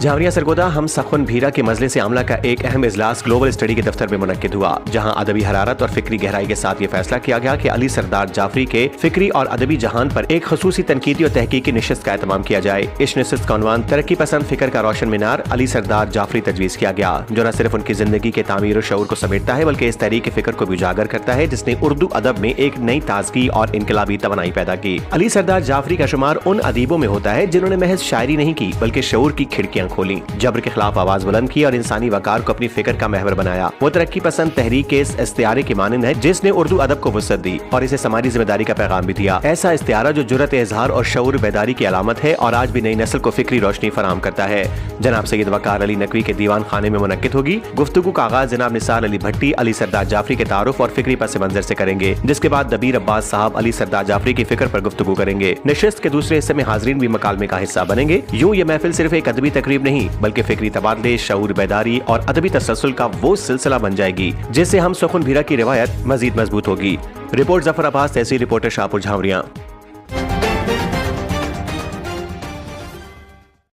झावरिया सरगोदा हम सखुन भीरा के मजलिस आमला का एक अहम इजलास ग्लोबल स्टडी के दफ्तर में मुनक्किद हुआ, जहां अदबी हरारत और फिक्री गहराई के साथ ये फैसला किया गया कि अली सरदार जाफरी के फिक्री और अदबी जहान पर एक खसूसी तनकीदी और तहकीकी नशिस्त का एहतमाम किया जाए। इस नशिस्त का उन्वान तरक्की पसंद फिक्र का रोशन मीनार अली सरदार जाफरी तजवीज़ किया गया, जो न सिर्फ उनकी जिंदगी के तामीर और शऊर को समेटता है बल्कि इस तहरीक फिक्र को भी उजागर करता है जिसने उर्दू अदब में एक नई ताजगी और इनकलाबी तवानाई पैदा की। अली सरदार जाफरी का शुमार उन अदीबों में होता है जिन्होंने महज शायरी नहीं की बल्कि शऊर की खिड़कियां खोली, जबर के खिलाफ आवाज बुलंद की और इंसानी वकार को अपनी फिक्र का महवर बनाया। वो तरक्की पसंद तहरीक के इस इस्तियारे की मानंद है जिसने उर्दू अदब को वुसअत दी और इसे समाजी जिम्मेदारी का पैगाम भी दिया। ऐसा इस्तियारा जो जुर्रत इजहार और शऊर बेदारी की अलामत है और आज भी नई नस्ल को फिक्री रोशनी फराहम करता है। जनाब सैयद वकार अली नकवी के दीवान खाने में मुनक्किद होगी। गुफ्तगू का आगाज जनाब निसार अली भट्टी अली सरदार जाफरी के तारुफ और फिक्री पस मंजर से करेंगे, जिसके बाद दबीर अब्बास साहब अली सरदार जाफरी की फिक्र पर गुफ्तगू करेंगे। नशिस्त के दूसरे हिस्से में हाजरीन भी मकालमे का हिस्सा बनेंगे। यूं ये महफिल सिर्फ एक अदबी तकरीब नहीं बल्कि फिक्री तबादले, शऊर बेदारी और अदबी तसलसल का वो सिलसिला बन जाएगी जिससे हम सखुन भीरा की रिवायत मजीद मजबूत होगी। रिपोर्ट जफर अब्बास, तहसील रिपोर्टर शाहपुर झावरिया।